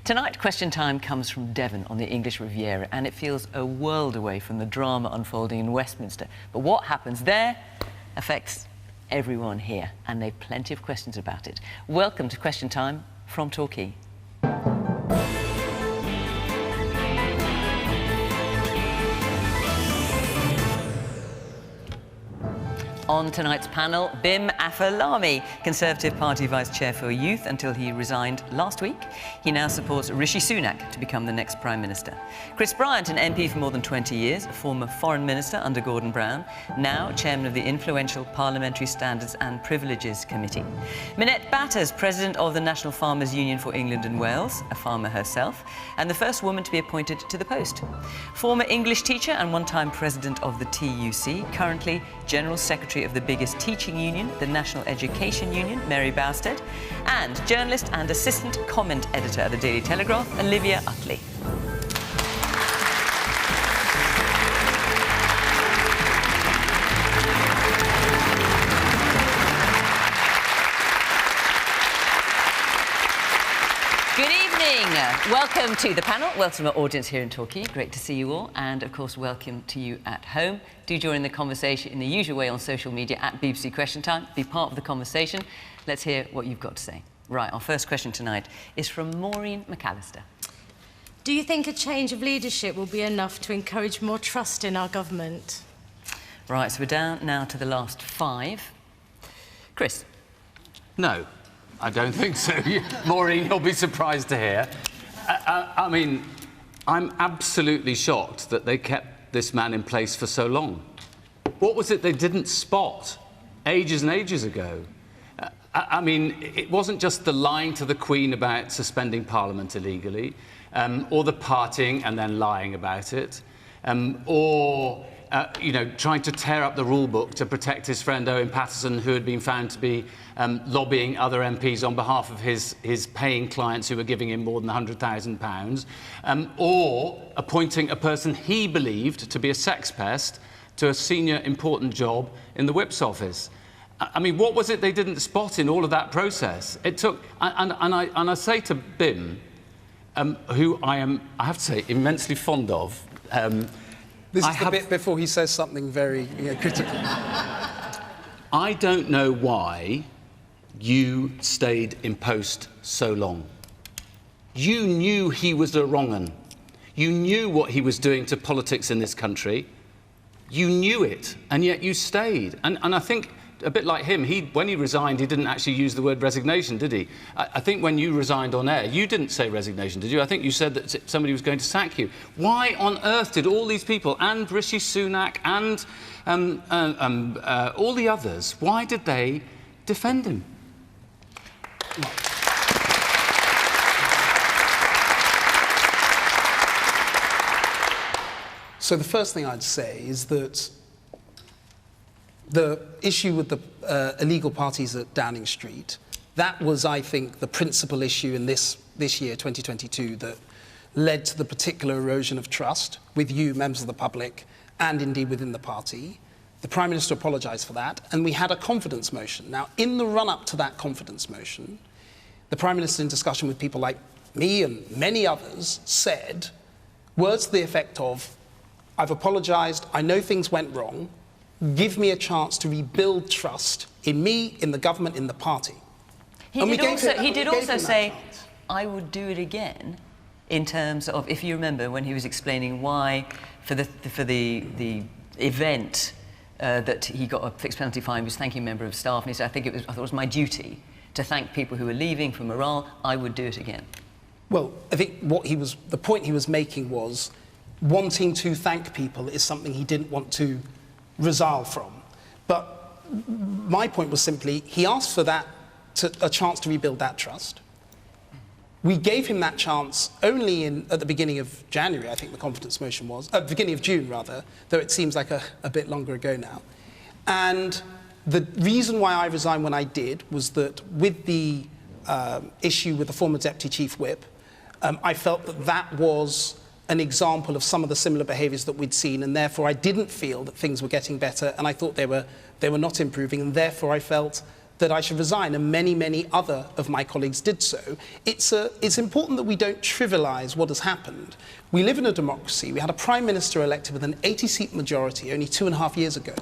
Tonight, Question Time comes from Devon on the English Riviera, and it feels a world away from the drama unfolding in Westminster. But what happens there affects everyone here, and they've plenty of questions about it. Welcome to Question Time from Torquay. On tonight's panel, Bim Afolami, Conservative Party Vice Chair for Youth until he resigned last week. He now supports Rishi Sunak to become the next Prime Minister. Chris Bryant, an MP for more than 20 years, a former Foreign Minister under Gordon Brown, now Chairman of the influential Parliamentary Standards and Privileges Committee. Minette Batters, President of the National Farmers Union for England and Wales, a farmer herself, and the first woman to be appointed to the post. Former English teacher and one-time President of the TUC, currently General Secretary of the biggest teaching union, the National Education Union, Mary Bousted, and journalist and assistant comment editor at the Daily Telegraph, Olivia Utley. Good evening. Welcome to the panel. Welcome to our audience here in Torquay. Great to see you all. And, of course, welcome to you at home. Do join the conversation in the usual way on social media at BBC Question Time. Be part of the conversation. Let's hear what you've got to say. Right, our first question tonight is from Maureen McAllister. Do you think a change of leadership will be enough to encourage more trust in our government? Right, so we're down now to the last five. Chris? No. I don't think so. Maureen, you'll be surprised to hear. I mean, I'm absolutely shocked that they kept this man in place for so long. What was it they didn't spot ages and ages ago? I mean, it wasn't just the lying to the Queen about suspending Parliament illegally, or the partying and then lying about it, or you know, trying to tear up the rule book to protect his friend Owen Paterson, who had been found to be lobbying other MPs on behalf of his paying clients who were giving him more than £100,000, or appointing a person he believed to be a sex pest to a senior important job in the Whip's office. I mean, what was it they didn't spot in all of that process? It took, and I say to Bim, who I have to say, immensely fond of. This is the bit before he says something very critical. I don't know why you stayed in post so long. You knew he was a wrong 'un. You knew what he was doing to politics in this country. You knew it, and yet you stayed. And I think, a bit like him, when he resigned, he didn't actually use the word resignation, did he? I think when you resigned on air, you didn't say resignation, did you? I think you said that somebody was going to sack you. Why on earth did all these people, and Rishi Sunak, and all the others, why did they defend him? So the first thing I'd say is that the issue with the illegal parties at Downing Street, that was, I think, the principal issue in this year, 2022, that led to the particular erosion of trust with you, members of the public, and indeed within the party. The Prime Minister apologised for that, and we had a confidence motion. Now, in the run-up to that confidence motion, the Prime Minister, in discussion with people like me and many others, said words to the effect of, I've apologised, I know things went wrong, give me a chance to rebuild trust in me, in the government, in the party. He did also say, I would do it again, in terms of, if you remember, when he was explaining why, for the event that he got a fixed penalty fine, he was thanking a member of staff, and he said, I thought it was my duty to thank people who were leaving for morale. I would do it again. Well, I think the point he was making was wanting to thank people is something he didn't want to resile from. But my point was simply, he asked for that, a chance to rebuild that trust. We gave him that chance only at the beginning of January, I think the confidence motion was, beginning of June rather, though it seems like a bit longer ago now. And the reason why I resigned when I did was that with the issue with the former Deputy Chief Whip, I felt that was an example of some of the similar behaviours that we'd seen, and therefore I didn't feel that things were getting better, and I thought they were not improving, and therefore I felt that I should resign, and many, many other of my colleagues did so. It's important that we don't trivialise what has happened. We live in a democracy. We had a Prime Minister elected with an 80-seat majority only 2.5 years ago.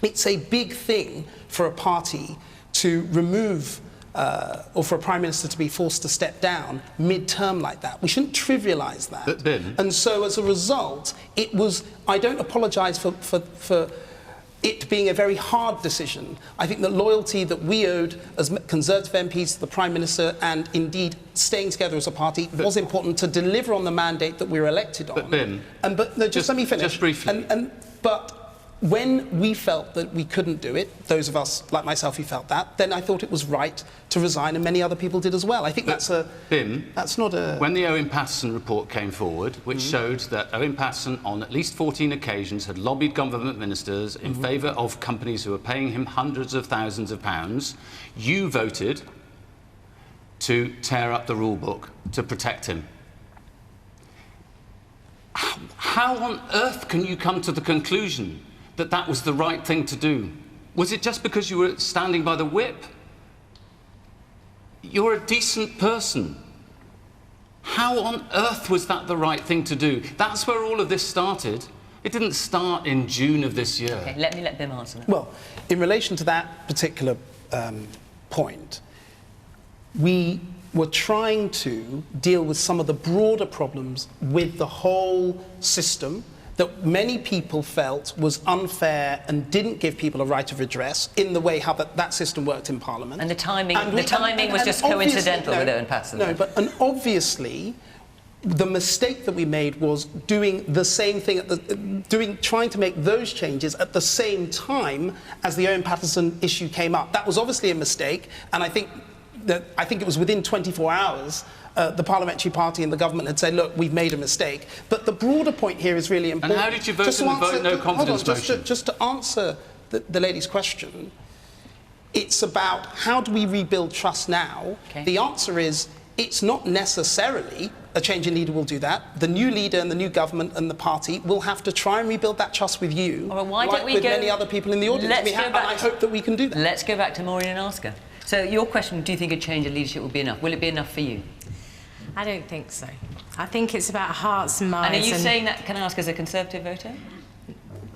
It's a big thing for a party to remove or for a Prime Minister to be forced to step down mid-term like that. We shouldn't trivialise that. But Bim... And so as a result, it was... I don't apologise for it being a very hard decision. I think the loyalty that we owed as Conservative MPs to the Prime Minister, and indeed staying together as a party, was important to deliver on the mandate that we were elected on. But Bim... But no, just let me finish. Just briefly. But when we felt that we couldn't do it, those of us like myself who felt that, then I thought it was right to resign, and many other people did as well. I think that's not a... When the Owen Paterson report came forward, which showed that Owen Paterson on at least 14 occasions had lobbied government ministers in favour of companies who were paying him hundreds of thousands of pounds, you voted to tear up the rule book to protect him. How on earth can you come to the conclusion that that was the right thing to do? Was it just because you were standing by the whip? You're a decent person. How on earth was that the right thing to do? That's where all of this started. It didn't start in June of this year. Okay, let Bim answer that. Well, in relation to that particular point, we were trying to deal with some of the broader problems with the whole system that many people felt was unfair and didn't give people a right of redress in the way how that system worked in Parliament. And the timing was just coincidental with Owen Paterson. No, and obviously the mistake that we made was doing the same thing, trying to make those changes at the same time as the Owen Paterson issue came up. That was obviously a mistake, and I think it was within 24 hours the Parliamentary Party and the government had said, look, we've made a mistake. But the broader point here is really important. And how did you vote in the vote no confidence motion? Just to answer the lady's question, it's about how do we rebuild trust now? Okay. The answer is it's not necessarily a change in leader will do that. The new leader and the new government and the party will have to try and rebuild that trust with you, with many other people in the audience. And I hope that we can do that. Let's go back to Maureen and ask her. So your question, do you think a change in leadership will be enough? Will it be enough for you? I don't think so. I think it's about hearts and minds. And are you saying that, can I ask, as a Conservative voter?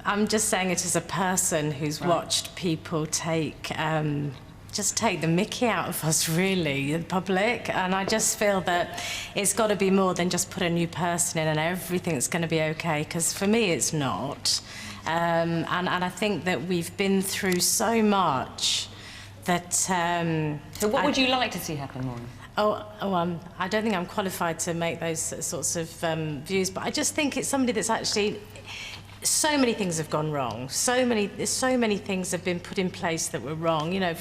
I'm just saying it as a person who's watched people just take the mickey out of us, really, the public. And I just feel that it's got to be more than just put a new person in and everything's going to be okay, because for me it's not. And I think that we've been through so much that... So what would you like to see happen, Maureen? I don't think I'm qualified to make those sorts of views, but I just think it's somebody that's actually... So many things have gone wrong. So many things have been put in place that were wrong, you know,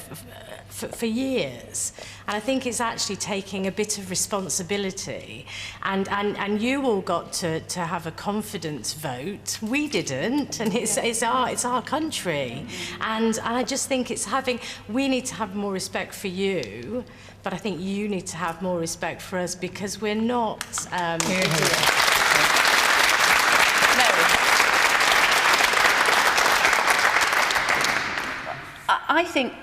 for years. And I think it's actually taking a bit of responsibility. And you all got to have a confidence vote. We didn't, and it's our country. And I just think we need to have more respect for you, but I think you need to have more respect for us, because we're not... I think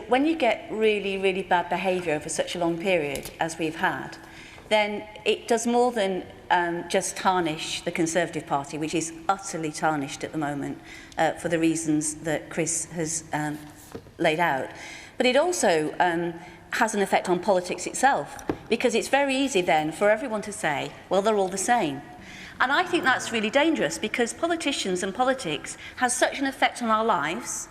when you get really, really bad behaviour over such a long period as we've had, then it does more than just tarnish the Conservative Party, which is utterly tarnished at the moment for the reasons that Chris has laid out. But it also has an effect on politics itself, because it's very easy then for everyone to say, well, they're all the same. And I think that's really dangerous, because politicians and politics has such an effect on our lives,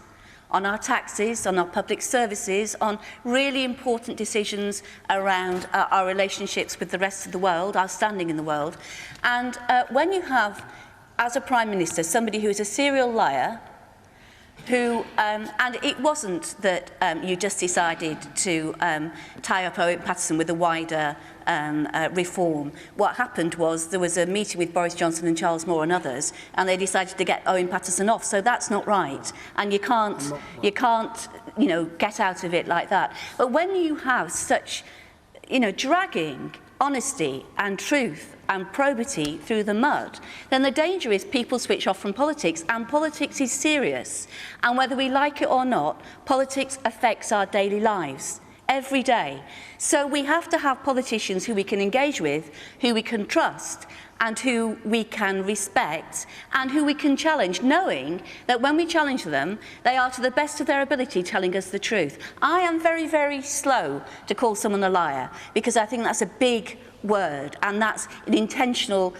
on our taxes, on our public services, on really important decisions around our relationships with the rest of the world, our standing in the world. And when you have, as a Prime Minister, somebody who is a serial liar, who, and it wasn't that you just decided to tie up Owen Paterson with a wider reform. What happened was there was a meeting with Boris Johnson and Charles Moore and others, and they decided to get Owen Paterson off. So that's not right, and you can't, get out of it like that. But when you have such, dragging honesty and truth and probity through the mud, then the danger is people switch off from politics, and politics is serious. And whether we like it or not, politics affects our daily lives every day. So we have to have politicians who we can engage with, who we can trust, and who we can respect, and who we can challenge, knowing that when we challenge them, they are to the best of their ability telling us the truth. I am very, very slow to call someone a liar, because I think that's a big word, and that's an intentionally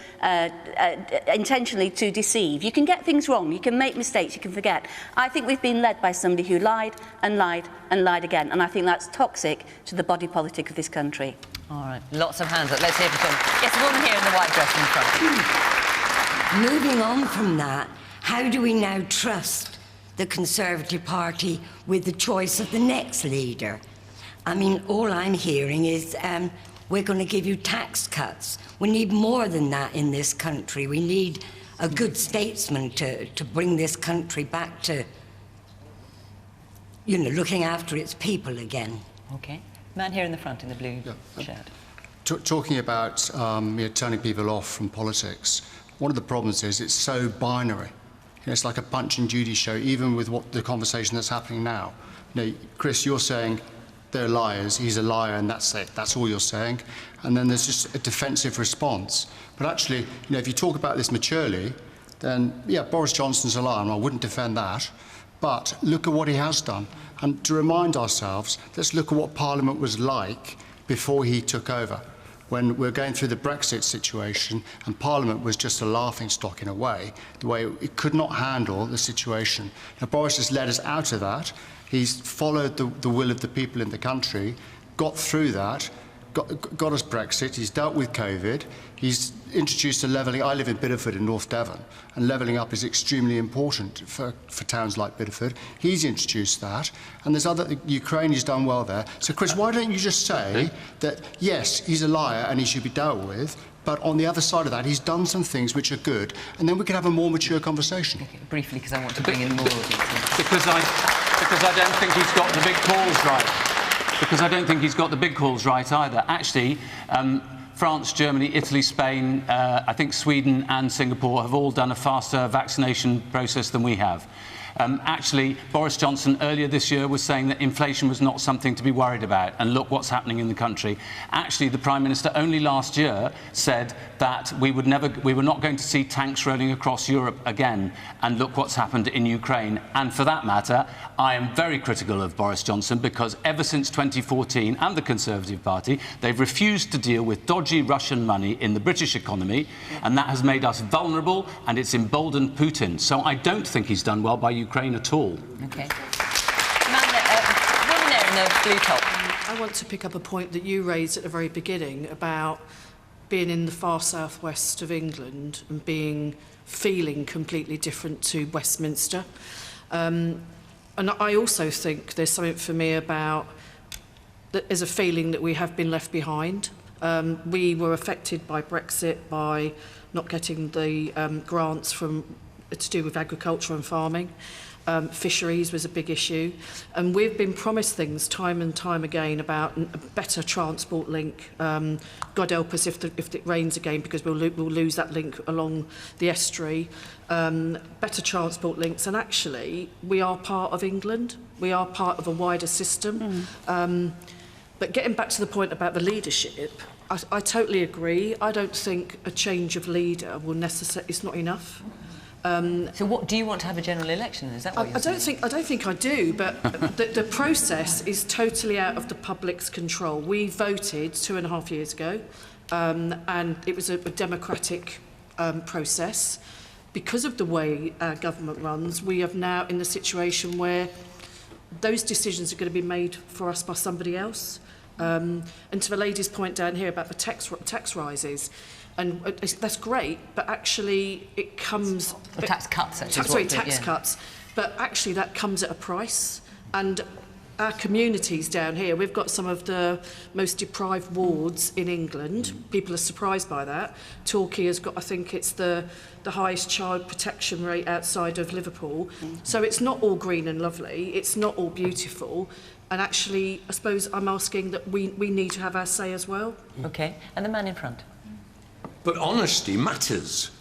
to deceive. You can get things wrong, you can make mistakes, you can forget. I think we've been led by somebody who lied and lied and lied again, and I think that's toxic to the body politic of this country. All right, lots of hands up. Let's hear from Tom. Yes, a woman here in the white dress in front. Moving on from that, how do we now trust the Conservative Party with the choice of the next leader? I mean, all I'm hearing is we're going to give you tax cuts. We need more than that in this country. We need a good statesman to bring this country back to, you know, looking after its people again. OK. Man here in the front in the blue shirt. Talking about turning people off from politics, one of the problems is it's so binary. It's like a Punch and Judy show, even with what the conversation that's happening now. Chris, you're saying they're liars, he's a liar, and that's it. That's all you're saying. And then there's just a defensive response. But actually, if you talk about this maturely, then, yeah, Boris Johnson's a liar, and I wouldn't defend that. But look at what he has done. And to remind ourselves, let's look at what Parliament was like before he took over, when we're going through the Brexit situation, and Parliament was just a laughingstock in a way, the way it could not handle the situation. Now, Boris has led us out of that. He's followed the will of the people in the country, got through that, got us Brexit, he's dealt with COVID, he's introduced a levelling. I live in Bideford in North Devon, and levelling up is extremely important for towns like Bideford. He's introduced that, and there's Ukraine, he's done well there. So, Chris, why don't you just say that, yes, he's a liar and he should be dealt with, but on the other side of that, he's done some things which are good, and then we can have a more mature conversation. Okay, briefly, because I want to bring in more audience. Because I don't think he's got the big calls right. Because I don't think he's got the big calls right either. Actually, France, Germany, Italy, Spain, I think Sweden and Singapore have all done a faster vaccination process than we have. Actually, Boris Johnson earlier this year was saying that inflation was not something to be worried about, and look what's happening in the country. Actually, the Prime Minister only last year said that we were not going to see tanks rolling across Europe again, and look what's happened in Ukraine. And for that matter, I am very critical of Boris Johnson, because ever since 2014 and the Conservative Party, they've refused to deal with dodgy Russian money in the British economy, and that has made us vulnerable, and it's emboldened Putin. So I don't think he's done well by Ukraine at all. OK. Woman there in the blue top. I want to pick up a point that you raised at the very beginning about being in the far southwest of England and feeling completely different to Westminster. And I also think there's something for me about that there's a feeling that we have been left behind. We were affected by Brexit, by not getting the grants to do with agriculture and farming. Fisheries was a big issue, and we've been promised things time and time again about a better transport link. God help us if it rains again, because we'll lose that link along the estuary. Better transport links, and actually we are part of England. We are part of a wider system. But getting back to the point about the leadership, I totally agree. I don't think a change of leader will necessarily. It's not enough. So what do you want to have a general election? Is that what you're saying? I don't think I do, but the process is totally out of the public's control. We voted 2.5 years ago, and it was a democratic process. Because of the way our government runs, we are now in the situation where those decisions are going to be made for us by somebody else. And to the lady's point down here about the tax rises, and that's great, but actually it comes... The tax cuts, actually. Sorry, tax cuts. But actually that comes at a price. And our communities down here, we've got some of the most deprived wards in England. People are surprised by that. Torquay has got, I think it's the highest child protection rate outside of Liverpool. So it's not all green and lovely. It's not all beautiful. And actually, I suppose I'm asking that we need to have our say as well. OK, and the man in front. But honesty matters.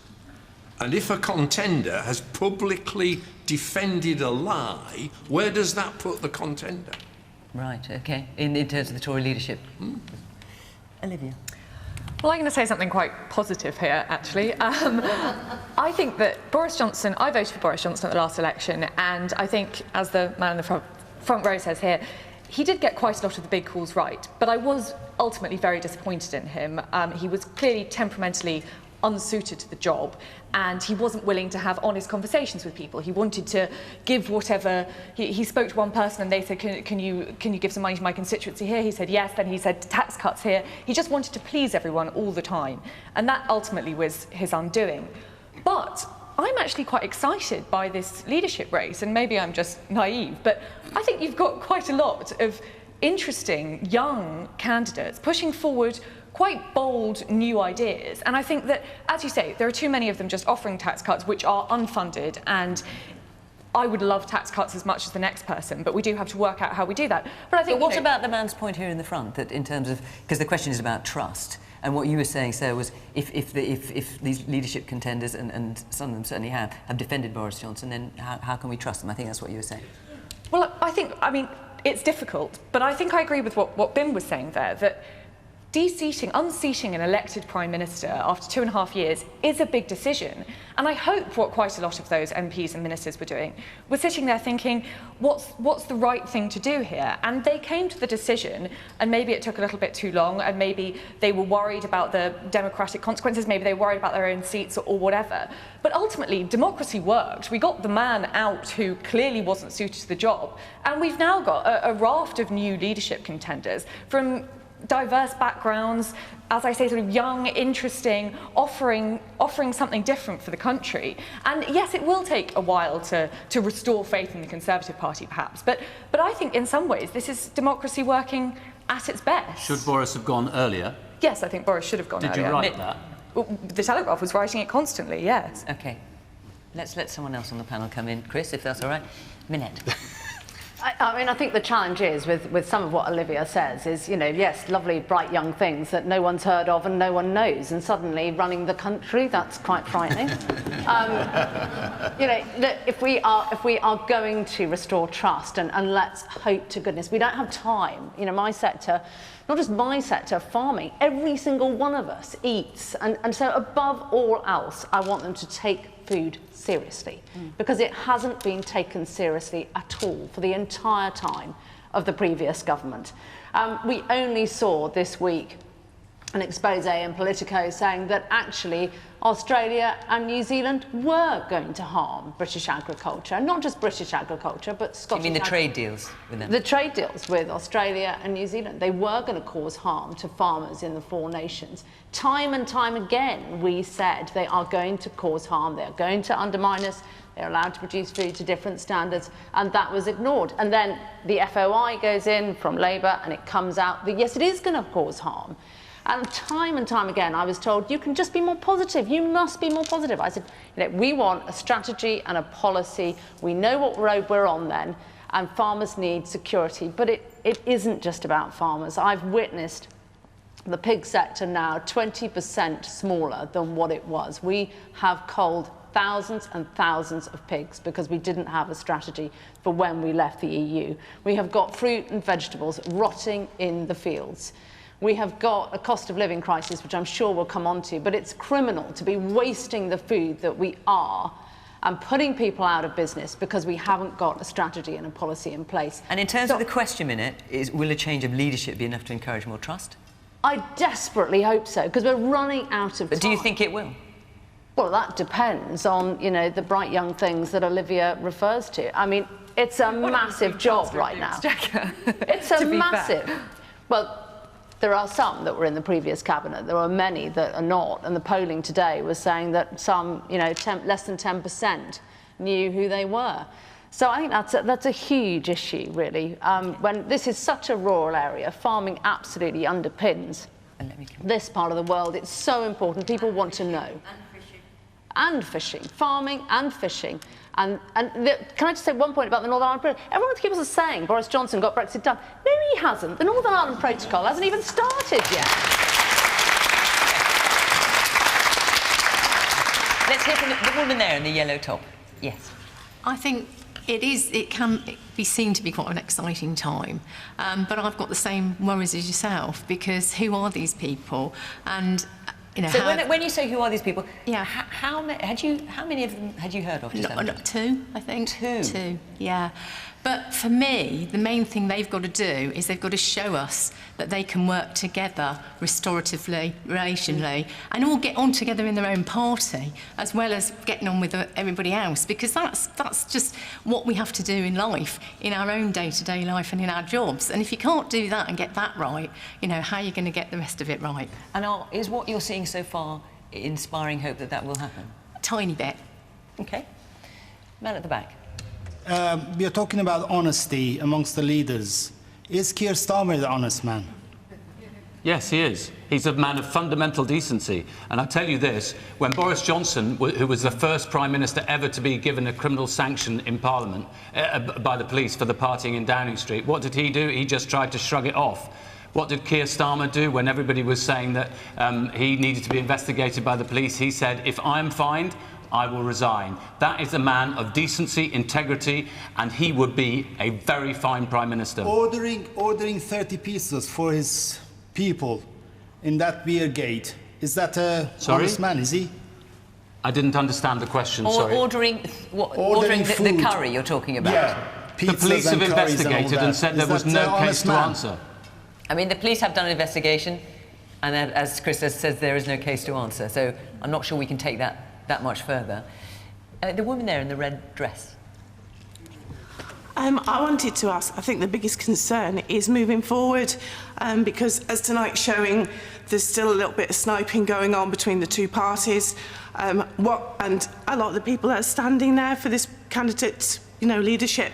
And if a contender has publicly defended a lie, where does that put the contender? Right, OK, in terms of the Tory leadership. Olivia. Well, I'm going to say something quite positive here, actually. I think that Boris Johnson, I voted for Boris Johnson at the last election, and I think, as the man in the front row says here, he did get quite a lot of the big calls right, but I was ultimately very disappointed in him. He was clearly temperamentally unsuited to the job, and he wasn't willing to have honest conversations with people. He wanted to give whatever. He spoke to one person and they said, can you give some money to my constituency here? He said yes. Then he said tax cuts here. He just wanted to please everyone all the time, and that ultimately was his undoing. But I'm actually quite excited by this leadership race, and maybe I'm just naive, but I think you've got quite a lot of interesting young candidates pushing forward quite bold new ideas. And I think that, as you say, there are too many of them just offering tax cuts which are unfunded, and I would love tax cuts as much as the next person, but we do have to work out how we do that. But I think, what about the man's point here in the front, that in terms of, because the question is about trust, and what you were saying, Sarah, was if these leadership contenders, and some of them certainly have defended Boris Johnson, then how can we trust them? I think that's what you were saying. Well, I mean, it's difficult, but I think I agree with what Bim was saying there, that unseating an elected Prime Minister after 2.5 years is a big decision. And I hope what quite a lot of those MPs and ministers were doing was sitting there thinking, what's the right thing to do here? And they came to the decision, and maybe it took a little bit too long, and maybe they were worried about the democratic consequences, maybe they were worried about their own seats or whatever. But ultimately, democracy worked. We got the man out who clearly wasn't suited to the job. And we've now got a raft of new leadership contenders from diverse backgrounds, as I say, sort of young, interesting, offering something different for the country. And yes, it will take a while to restore faith in the Conservative Party, perhaps, but I think in some ways this is democracy working at its best. Should Boris have gone earlier? Yes, I think Boris should have gone earlier. Did you write that? The Telegraph was writing it constantly, yes. OK. Let's let someone else on the panel come in. Chris, if that's all right. Minette. I mean, I think the challenge is with some of what Olivia says is, you know, yes, lovely, bright young things that no one's heard of and no one knows, and suddenly running the country, that's quite frightening. You know, look, if we are going to restore trust, and let's hope to goodness, we don't have time. You know, my sector, not just my sector, farming, every single one of us eats, and so above all else, I want them to take food seriously, because it hasn't been taken seriously at all for the entire time of the previous government. We only saw this week an expose in Politico saying that actually Australia and New Zealand were going to harm British agriculture, not just British agriculture, but Scottish. You mean the trade deals with them? The trade deals with Australia and New Zealand. They were going to cause harm to farmers in the four nations. Time and time again, we said they are going to cause harm. They are going to undermine us. They're allowed to produce food to different standards, and that was ignored. And then the FOI goes in from Labour, and it comes out that, yes, it is going to cause harm. And time again, I was told, you can just be more positive. You must be more positive. I said, you know, we want a strategy and a policy. We know what road we're on then, and farmers need security. But it isn't just about farmers. I've witnessed the pig sector now 20% smaller than what it was. We have culled thousands and thousands of pigs because we didn't have a strategy for when we left the EU. We have got fruit and vegetables rotting in the fields. We have got a cost of living crisis, which I'm sure we'll come on to, but it's criminal to be wasting the food that we are and putting people out of business because we haven't got a strategy and a policy in place. And in terms of the question, Minette, will a change of leadership be enough to encourage more trust? I desperately hope so, because we're running out of time. But do you think it will? Well, that depends on, you know, the bright young things that Olivia refers to. I mean, it's a massive job right now. It's a massive... Well, there are some that were in the previous cabinet. There are many that are not. And the polling today was saying that some, you know, less than 10% knew who they were. So I think that's a huge issue, really. When this is such a rural area, farming absolutely underpins this part of the world. It's so important. People want to know. and fishing, farming and fishing. Can I just say one point about the Northern Ireland Protocol? Everyone keeps us saying Boris Johnson got Brexit done. No, he hasn't. The Northern Ireland Protocol hasn't even started yet. Let's hear from the woman there in the yellow top. Yes. I think it can be seen to be quite an exciting time, but I've got the same worries as yourself, because who are these people? And you know, so when you say who are these people, yeah, how many of them had you heard of? Two, I think. Two, yeah. But for me, the main thing they've got to do is they've got to show us that they can work together restoratively, relationally, and all get on together in their own party, as well as getting on with everybody else, because that's just what we have to do in life, in our own day-to-day life and in our jobs. And if you can't do that and get that right, you know, how are you going to get the rest of it right? And is what you're seeing so far inspiring hope that that will happen? A tiny bit. OK. Man at the back. We are talking about honesty amongst the leaders. Is Keir Starmer the honest man? Yes, he is. He's a man of fundamental decency. And I'll tell you this, when Boris Johnson, who was the first Prime Minister ever to be given a criminal sanction in Parliament by the police for the partying in Downing Street, what did he do? He just tried to shrug it off. What did Keir Starmer do when everybody was saying that he needed to be investigated by the police? He said, if I'm fined, I will resign. That is a man of decency, integrity, and he would be a very fine Prime Minister. Ordering 30 pizzas for his people in that beer gate, is that a honest man, is he? I didn't understand the question, sorry. Ordering the curry you're talking about? Yeah. The police have investigated and said there was no case to answer. I mean, the police have done an investigation, and as Chris says, there is no case to answer. So I'm not sure we can take that much further. The woman there in the red dress. I wanted to ask, I think the biggest concern is moving forward, because as tonight's showing, there's still a little bit of sniping going on between the two parties. And a lot of the people that are standing there for this candidate's, leadership,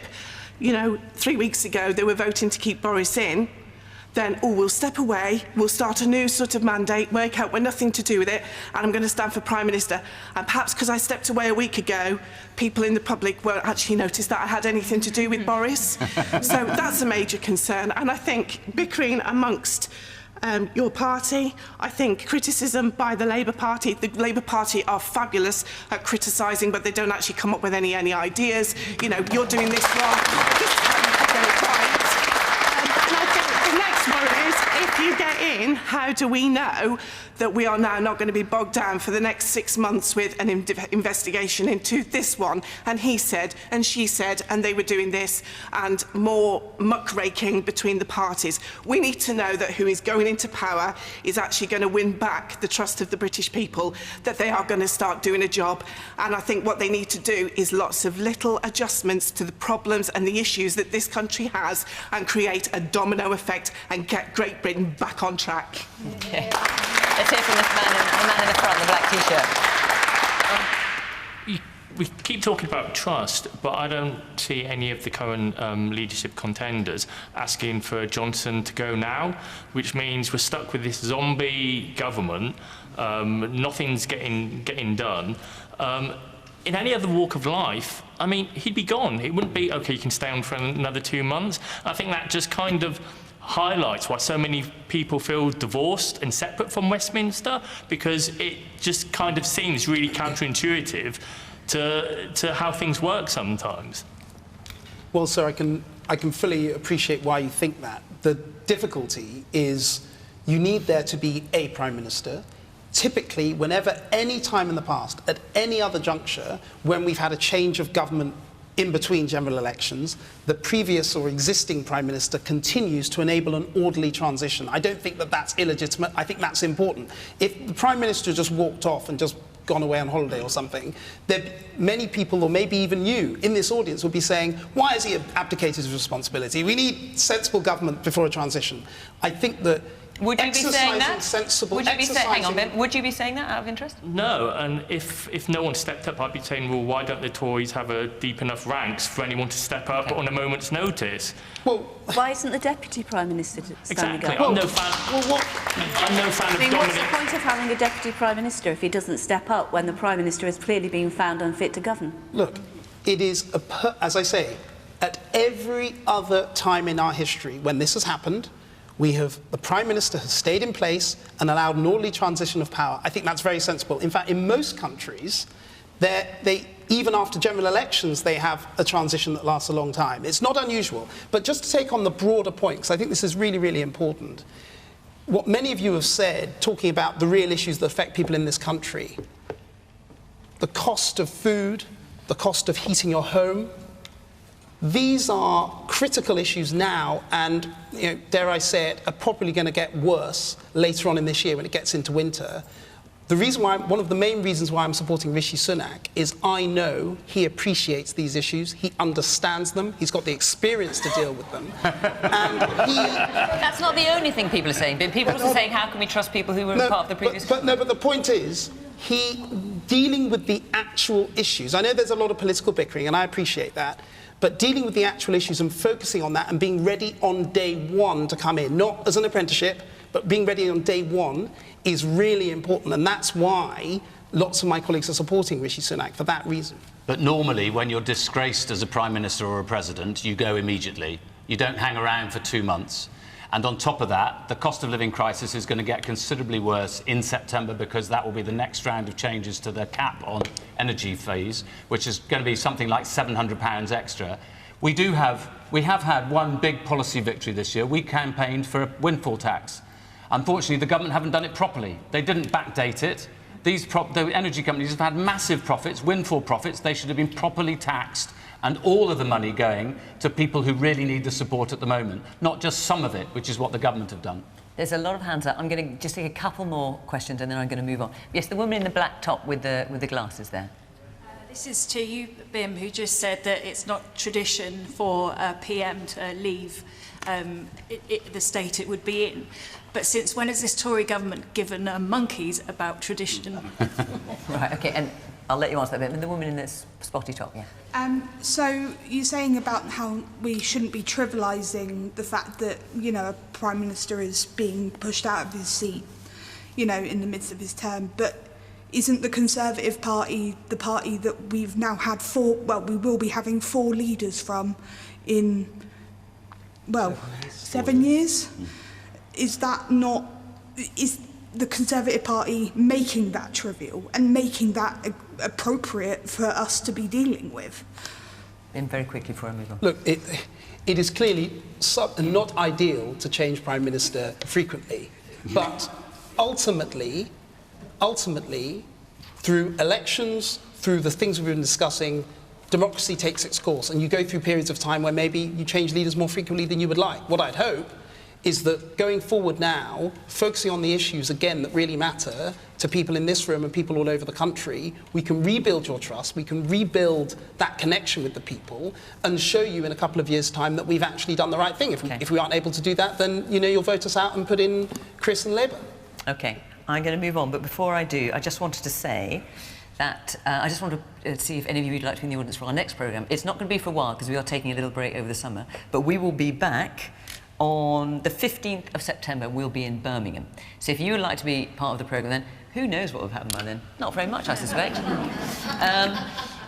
3 weeks ago they were voting to keep Boris in. Then, we'll step away, we'll start a new sort of mandate, work out we're nothing to do with it, and I'm going to stand for Prime Minister. And perhaps because I stepped away a week ago, people in the public won't actually notice that I had anything to do with Boris. So that's a major concern. And I think bickering amongst your party, I think criticism by the Labour Party are fabulous at criticising, but they don't actually come up with any ideas. You're doing this wrong, just get it right. If you get in, how do we know that we are now not going to be bogged down for the next 6 months with an investigation into this one? And he said, and she said, and they were doing this, and more muckraking between the parties. We need to know that who is going into power is actually going to win back the trust of the British people, that they are going to start doing a job. And I think what they need to do is lots of little adjustments to the problems and the issues that this country has, and create a domino effect and get Great Britain back on track. Okay. Let's hear from the man in the front, the black T-shirt. We keep talking about trust, but I don't see any of the current leadership contenders asking for Johnson to go now, which means we're stuck with this zombie government. Nothing's getting done. In any other walk of life, I mean, he'd be gone. It wouldn't be, OK, you can stay on for another 2 months. I think that just kind of highlights why so many people feel divorced and separate from Westminster, because it just kind of seems really counterintuitive to how things work sometimes. Well, sir, I can fully appreciate why you think that. The difficulty is you need there to be a Prime Minister. Typically, whenever, any time in the past, at any other juncture, when we've had a change of government in between general elections, the previous or existing Prime Minister continues to enable an orderly transition. I don't think that that's illegitimate. I think that's important. If the Prime Minister just walked off and just gone away on holiday or something, many people, or maybe even you, in this audience would be saying, why has he abdicated his responsibility? We need sensible government before a transition. I think that would you be saying that? Would you be saying, hang on, Bim, would you be saying that out of interest? No, and if no one stepped up, I'd be saying, well, why don't the Tories have a deep enough ranks for anyone to step up on a moment's notice? Well, why isn't the Deputy Prime Minister standing up? I'm no fan. Well, I'm no fan of I mean, what's the Dominic. point of having a Deputy Prime Minister if he doesn't step up when the Prime Minister has clearly been found unfit to govern? Look, it is, as I say, at every other time in our history when this has happened, the Prime Minister has stayed in place and allowed an orderly transition of power. I think that's very sensible. In fact, in most countries, even after general elections, they have a transition that lasts a long time. It's not unusual. But just to take on the broader point, because I think this is really, really important, what many of you have said, talking about the real issues that affect people in this country, the cost of food, the cost of heating your home, these are critical issues now and, dare I say it, are probably going to get worse later on in this year when it gets into winter. One of the main reasons why I'm supporting Rishi Sunak is I know he appreciates these issues, he understands them, he's got the experience to deal with them. And That's not the only thing people are saying, but people are also saying, how can we trust people who were part of the previous... But the point is, dealing with the actual issues, I know there's a lot of political bickering, and I appreciate that, but dealing with the actual issues and focusing on that and being ready on day one to come in, not as an apprenticeship, but being ready on day one is really important. And that's why lots of my colleagues are supporting Rishi Sunak, for that reason. But normally, when you're disgraced as a Prime Minister or a President, you go immediately. You don't hang around for 2 months. And on top of that, the cost of living crisis is going to get considerably worse in September because that will be the next round of changes to the cap on energy fees, which is going to be something like £700 extra. We have had one big policy victory this year. We campaigned for a windfall tax. Unfortunately, the government haven't done it properly. They didn't backdate it. The energy companies have had massive profits, windfall profits. They should have been properly taxed, and all of the money going to people who really need the support at the moment, not just some of it, which is what the government have done. There's a lot of hands up. I'm going to just take a couple more questions and then I'm going to move on. Yes, the woman in the black top with the glasses there. This is to you, Bim, who just said that it's not tradition for a PM to leave the state it would be in. But since when has this Tory government given monkeys about tradition? Right, OK, and I'll let you answer that bit. The woman in this spotty top, yeah. So you're saying about how we shouldn't be trivialising the fact that, a Prime Minister is being pushed out of his seat, in the midst of his term. But isn't the Conservative Party the party that we've now had we will be having 4 leaders from in, 7 years? Is the Conservative Party making that trivial and making that appropriate for us to be dealing with? And very quickly before I move on. Look, it is clearly not ideal to change Prime Minister frequently, but ultimately, through elections, through the things we've been discussing, democracy takes its course, and you go through periods of time where maybe you change leaders more frequently than you would like. What I'd hope is that going forward now, focusing on the issues, again, that really matter to people in this room and people all over the country, we can rebuild your trust, we can rebuild that connection with the people and show you in a couple of years' time that we've actually done the right thing. If we aren't able to do that, then, you'll vote us out and put in Chris and Labour. OK, I'm going to move on, but before I do, I just wanted to say that I just want to see if any of you would like to be in the audience for our next programme. It's not going to be for a while because we are taking a little break over the summer, but we will be back on the 15th of September. We'll be in Birmingham. So if you would like to be part of the programme then, who knows what will happen by then? Not very much, I suspect.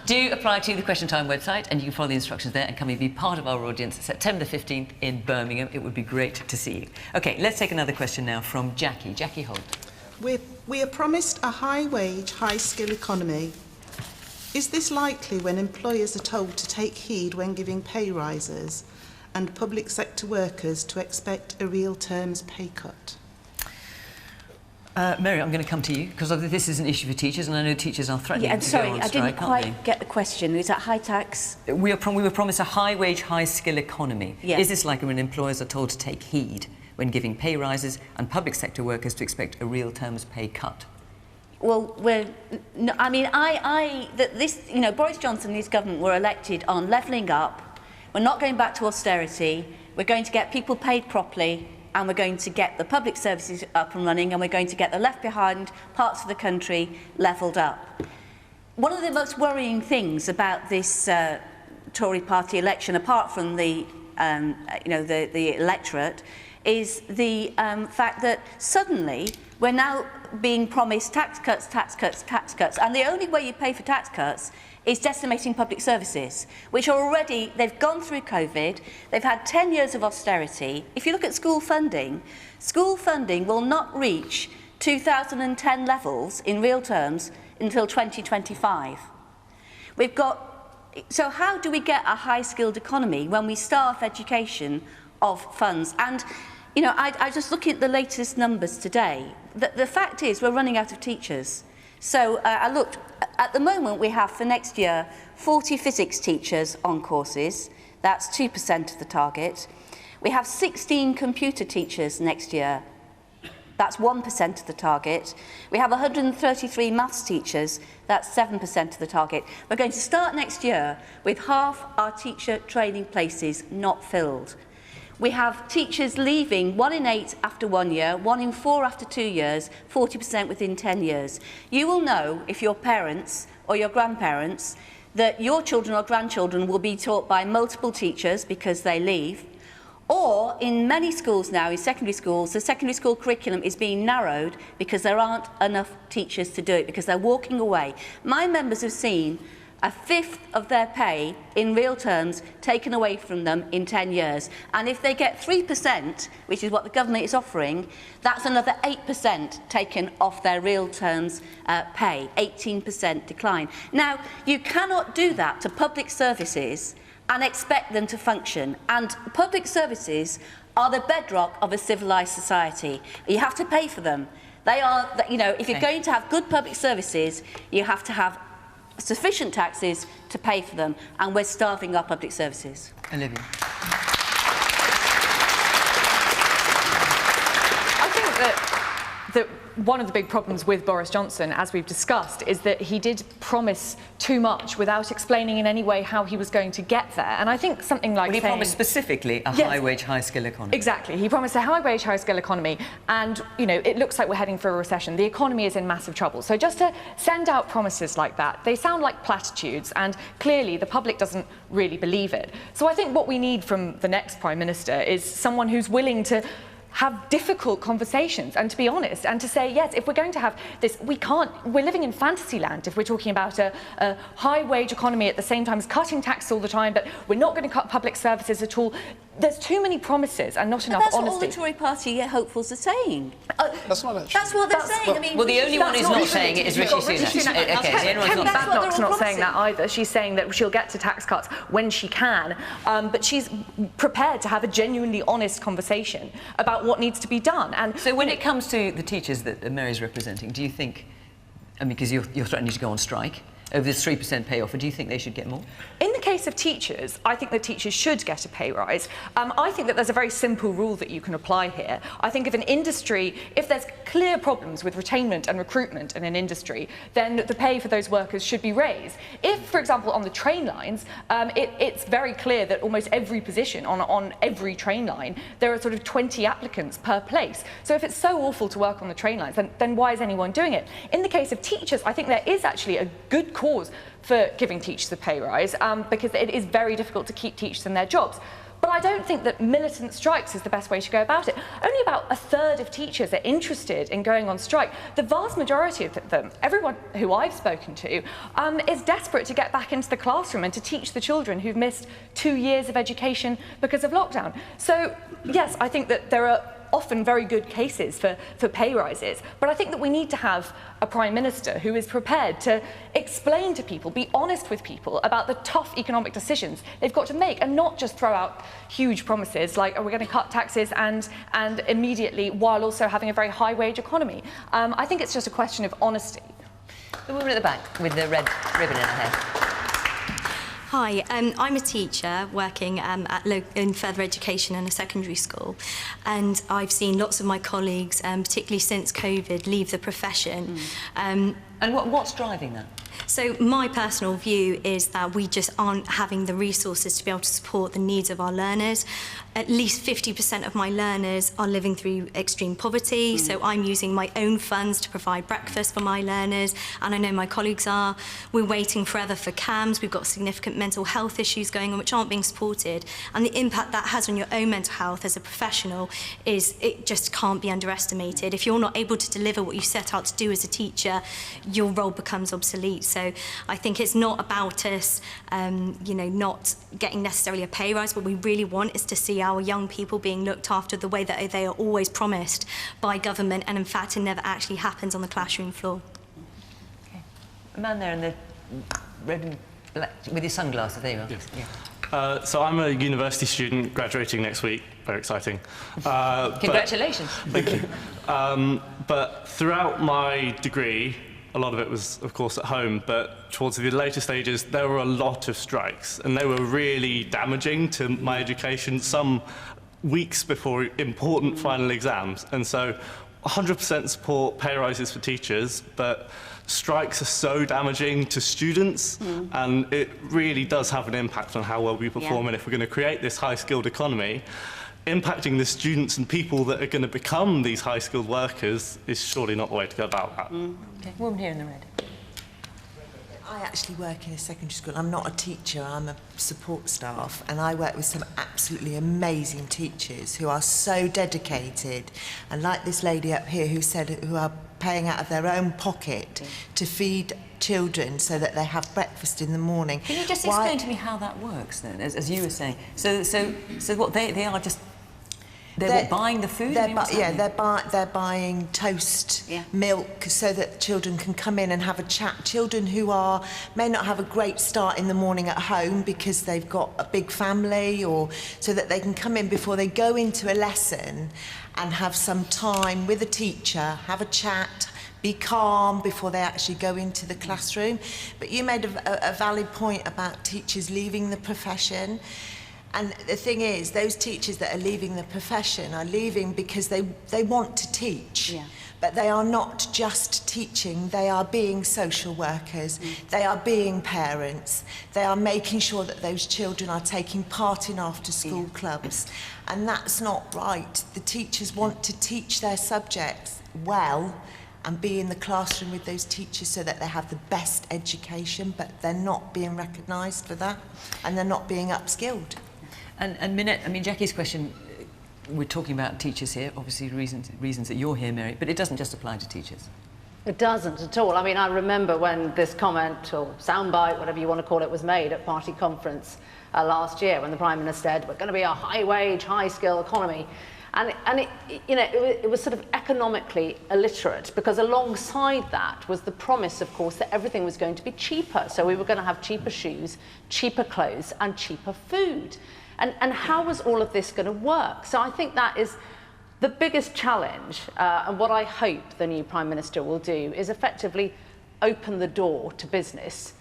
Do apply to the Question Time website and you can follow the instructions there and come and be part of our audience September 15th in Birmingham. It would be great to see you. OK, let's take another question now from Jackie. Jackie Holt. We are promised a high-wage, high-skill economy. Is this likely when employers are told to take heed when giving pay rises and public sector workers to expect a real terms pay cut? Mary, I'm going to come to you because this is an issue for teachers and I know teachers are threatening to sorry, go on I strike, didn't quite get the question. Is that high tax? We were promised a high-wage, high-skill economy. Yeah. Is this like when employers are told to take heed when giving pay rises and public sector workers to expect a real terms pay cut? Well, Boris Johnson and his government were elected on levelling up. We're not going back to austerity. We're going to get people paid properly and we're going to get the public services up and running and we're going to get the left behind parts of the country levelled up. One of the most worrying things about this Tory party election, apart from the electorate, is the fact that suddenly we're now being promised tax cuts, tax cuts, tax cuts, and the only way you pay for tax cuts is decimating public services, which are already, they've gone through COVID, they've had 10 years of austerity. If you look at school funding will not reach 2010 levels in real terms until 2025. So how do we get a high-skilled economy when we starve education of funds? And, you know, I just look at the latest numbers today. The fact is we're running out of teachers. So I looked, at the moment we have for next year 40 physics teachers on courses. That's 2% of the target. We have 16 computer teachers next year. That's 1% of the target. We have 133 maths teachers. That's 7% of the target. We're going to start next year with half our teacher training places not filled. We have teachers leaving, 1 in 8 after 1 year, 1 in 4 after 2 years, 40% within 10 years. You will know, if you're parents or your grandparents, that your children or grandchildren will be taught by multiple teachers because they leave. Or in many schools now, in secondary schools, the secondary school curriculum is being narrowed because there aren't enough teachers to do it, because they're walking away. My members have seen 1/5 of their pay in real terms taken away from them in 10 years. And if they get 3%, which is what the government is offering, that's another 8% taken off their real terms pay, 18% decline. Now, you cannot do that to public services and expect them to function. And public services are the bedrock of a civilised society. You have to pay for them. They are, you know, if you're going to have good public services, you have to have sufficient taxes to pay for them, and we're starving our public services. Olivia. I think that one of the big problems with Boris Johnson, as we've discussed, is that he did promise too much without explaining in any way how he was going to get there. And I think something like he promised specifically a high-wage, high-skill economy. Exactly. He promised a high-wage, high-skill economy, and, you know, it looks like we're heading for a recession. The economy is in massive trouble. So just to send out promises like that, they sound like platitudes, and clearly the public doesn't really believe it. So I think what we need from the next Prime Minister is someone who's willing to have difficult conversations and to be honest and to say, yes, if we're going to have this, we're living in fantasy land if we're talking about a high-wage economy at the same time as cutting taxes all the time, but we're not going to cut public services at all. There's too many promises and not enough honesty. That's what all the Tory party hopefuls are saying. That's not actually. That's what they're saying. I mean, well, the only one who's not saying it is Rishi Sunak. Okay, Badnoch's not saying that either. She's saying that she'll get to tax cuts when she can, but she's prepared to have a genuinely honest conversation about what needs to be done. And so when it comes to the teachers that Mary's representing, do you think, I mean, because you're threatening to go on strike over this 3% pay offer, do you think they should get more? In the case of teachers, I think that teachers should get a pay rise. I think that there's a very simple rule that you can apply here. I think if an industry, if there's clear problems with retainment and recruitment in an industry, then the pay for those workers should be raised. If, for example, on the train lines, it's very clear that almost every position on every train line, there are sort of 20 applicants per place. So if it's so awful to work on the train lines, then why is anyone doing it? In the case of teachers, I think there is actually a good cause for giving teachers a pay rise because it is very difficult to keep teachers in their jobs. But I don't think that militant strikes is the best way to go about it. Only about 1/3 of teachers are interested in going on strike. The vast majority of them, everyone who I've spoken to, is desperate to get back into the classroom and to teach the children who've missed 2 years of education because of lockdown. So, yes, I think that there are often very good cases for pay rises, but I think that we need to have a Prime Minister who is prepared to explain to people, be honest with people about the tough economic decisions they've got to make and not just throw out huge promises like, oh, we're going to cut taxes and immediately while also having a very high-wage economy. I think it's just a question of honesty. The woman at the back with the red ribbon in her hair. Hi, I'm a teacher working in further education in a secondary school, and I've seen lots of my colleagues, particularly since COVID, leave the profession. And what's driving that? So my personal view is that we just aren't having the resources to be able to support the needs of our learners. At least 50% of my learners are living through extreme poverty, so I'm using my own funds to provide breakfast for my learners, and I know my colleagues are. We're waiting forever for CAMS. We've got significant mental health issues going on which aren't being supported, and the impact that has on your own mental health as a professional it just can't be underestimated. If you're not able to deliver what you set out to do as a teacher, your role becomes obsolete. So I think it's not about us, not getting necessarily a pay rise. What we really want is to see our young people being looked after the way that they are always promised by government, and in fact it never actually happens on the classroom floor. Okay. A man there in the red and black with his sunglasses, there you are. Yes. Yeah. So I'm a university student graduating next week. Very exciting. Congratulations. Thank you. But throughout my degree, a lot of it was, of course, at home, but towards the later stages, there were a lot of strikes, and they were really damaging to my education, some weeks before important final exams. And so 100% support pay rises for teachers, but strikes are so damaging to students, and it really does have an impact on how well we perform. And if we're going to create this high-skilled economy, impacting the students and people that are going to become these high-skilled workers is surely not the way to go about that. Okay. Woman here in the red. I actually work in a secondary school. I'm not a teacher, I'm a support staff, and I work with some absolutely amazing teachers who are so dedicated, and like this lady up here who said who are paying out of their own pocket to feed children so that they have breakfast in the morning. Can you just explain to me how that works then, as you were saying? So what, they are just... They're buying the food? They're buying toast, milk, so that children can come in and have a chat. Children who may not have a great start in the morning at home because they've got a big family, or so that they can come in before they go into a lesson and have some time with a teacher, have a chat, be calm before they actually go into the classroom. But you made a valid point about teachers leaving the profession. And the thing is, those teachers that are leaving the profession are leaving because they want to teach. But they are not just teaching, they are being social workers, they are being parents, they are making sure that those children are taking part in after-school clubs. And that's not right. The teachers want to teach their subjects well and be in the classroom with those teachers so that they have the best education, but they're not being recognised for that, and they're not being upskilled. And Minette, I mean, Jackie's question, we're talking about teachers here, obviously reasons that you're here, Mary, but it doesn't just apply to teachers. It doesn't at all. I mean, I remember when this comment, or soundbite, whatever you want to call it, was made at party conference last year, when the Prime Minister said, we're going to be a high-wage, high-skill economy. And it was sort of economically illiterate, because alongside that was the promise, of course, that everything was going to be cheaper. So we were going to have cheaper shoes, cheaper clothes, and cheaper food. And how was all of this going to work? So I think that is the biggest challenge, and what I hope the new Prime Minister will do is effectively open the door to business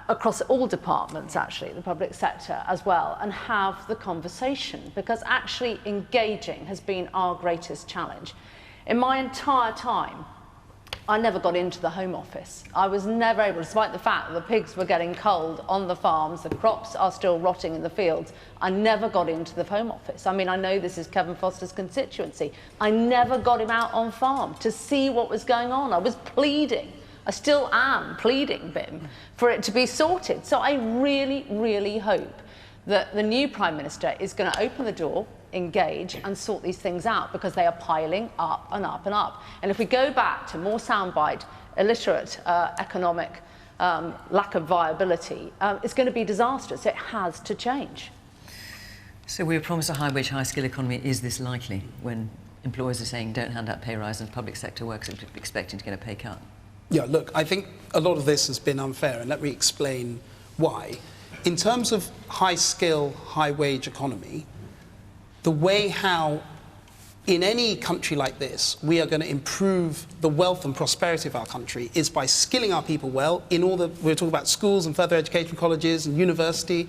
across all departments, actually, the public sector as well, and have the conversation, because actually engaging has been our greatest challenge. In my entire time, I never got into the Home Office. I was never able, despite the fact that the pigs were getting culled on the farms, the crops are still rotting in the fields, I never got into the Home Office. I mean, I know this is Kevin Foster's constituency. I never got him out on farm to see what was going on. I was pleading. I still am pleading, Bim, for it to be sorted. So I really, really hope that the new Prime Minister is going to open the door, engage and sort these things out, because they are piling up and up and up. And if we go back to more soundbite, illiterate economic lack of viability, it's going to be disastrous. It has to change. So we were promised a high-wage, high-skill economy. Is this likely when employers are saying don't hand out pay rise and public sector workers are expecting to get a pay cut? Yeah, look, I think a lot of this has been unfair, and let me explain why. In terms of high-skill, high-wage economy, the way how, in any country like this, we are going to improve the wealth and prosperity of our country is by skilling our people well in all the... We're talking about schools and further education colleges and university.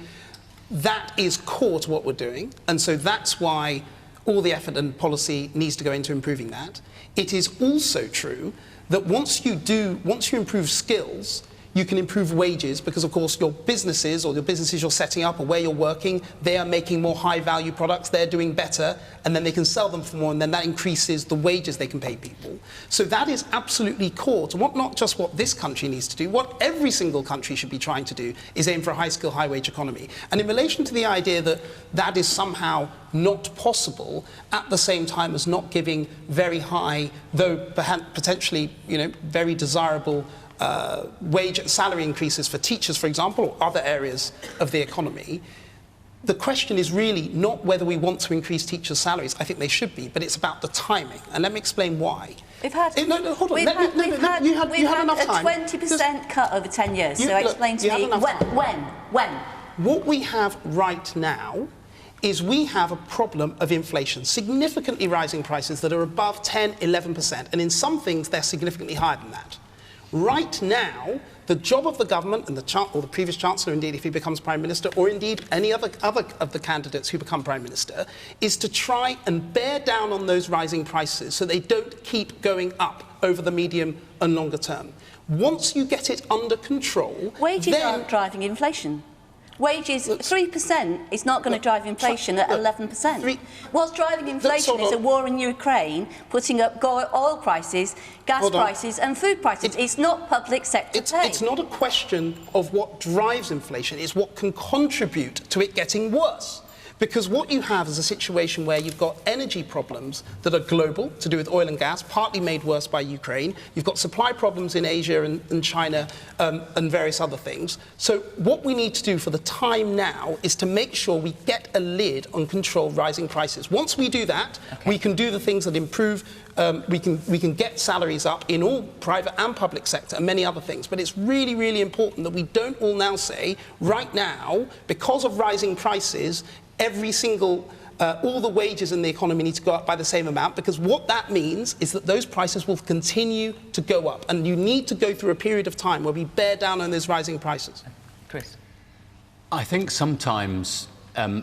That is core to what we're doing, and so that's why all the effort and policy needs to go into improving that. It is also true that once you improve skills, you can improve wages because, of course, your businesses you're setting up or where you're working, they are making more high-value products, they're doing better, and then they can sell them for more, and then that increases the wages they can pay people. So that is absolutely core to not just what this country needs to do, what every single country should be trying to do is aim for a high-skill, high-wage economy. And in relation to the idea that that is somehow not possible at the same time as not giving very high, though potentially, very desirable salary increases for teachers, for example, or other areas of the economy, the question is really not whether we want to increase teachers' salaries. I think they should be, but it's about the timing. And let me explain why. We've had a 20% cut over 10 years, so explain to me when? What we have right now is we have a problem of inflation, significantly rising prices that are above 10, 11%, and in some things they're significantly higher than that. Right now, the job of the government and the previous Chancellor, indeed, if he becomes Prime Minister, or indeed any other of the candidates who become Prime Minister, is to try and bear down on those rising prices so they don't keep going up over the medium and longer term. Once you get it under control... Wages aren't driving inflation. Wages, 3% is not going to drive inflation at 11%. What's driving inflation is a war in Ukraine, putting up oil prices, gas prices and food prices. It's not public sector pay. It's not a question of what drives inflation, it's what can contribute to it getting worse. Because what you have is a situation where you've got energy problems that are global, to do with oil and gas, partly made worse by Ukraine. You've got supply problems in Asia and China and various other things. So what we need to do for the time now is to make sure we get a lid on control rising prices. Once we do that, we can do the things that improve, we can get salaries up in all private and public sector and many other things. But it's really, really important that we don't all now say, right now, because of rising prices, all the wages in the economy need to go up by the same amount, because what that means is that those prices will continue to go up, and you need to go through a period of time where we bear down on those rising prices. Chris? I think sometimes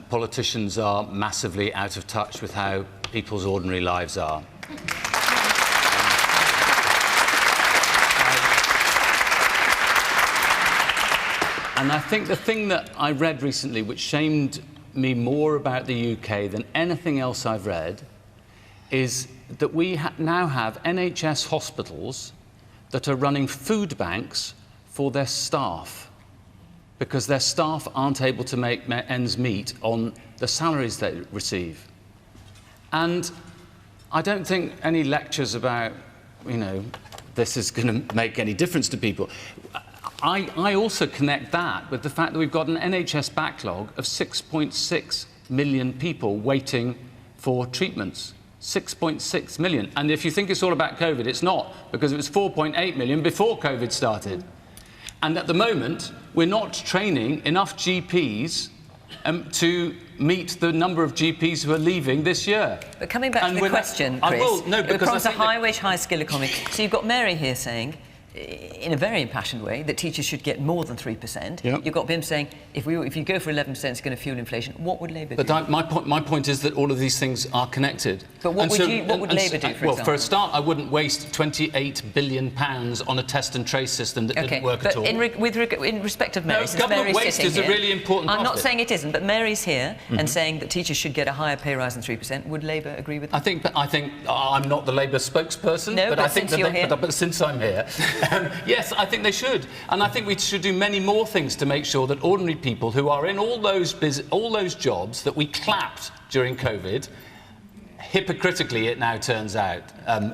politicians are massively out of touch with how people's ordinary lives are. And I think the thing that I read recently which shamed me more about the UK than anything else I've read is that we now have NHS hospitals that are running food banks for their staff because their staff aren't able to make ends meet on the salaries they receive. And I don't think any lectures about, this is going to make any difference to people. I also connect that with the fact that we've got an NHS backlog of 6.6 million people waiting for treatments. 6.6 million. And if you think it's all about COVID, it's not, because it was 4.8 million before COVID started. And at the moment, we're not training enough GPs to meet the number of GPs who are leaving this year. But coming back to the question, Chris, it becomes a high-wage, high-skill economy. So you've got Mary here saying, in a very impassioned way, that teachers should get more than 3%. Yep. You've got Bim saying, if you go for 11%, it's going to fuel inflation. What would Labour do? But my point is that all of these things are connected. But what would Labour do, for example? Well, for a start, I wouldn't waste £28 billion on a test and trace system that didn't work at all. In respect of Mary, no, government waste is a really important I'm not saying it isn't, but Mary's here and saying that teachers should get a higher pay rise than 3%. Would Labour agree with that? I think I'm not the Labour spokesperson, no, but I think but since I'm here, yes, I think they should, and I think we should do many more things to make sure that ordinary people who are in all those jobs that we clapped during COVID, hypocritically it now turns out,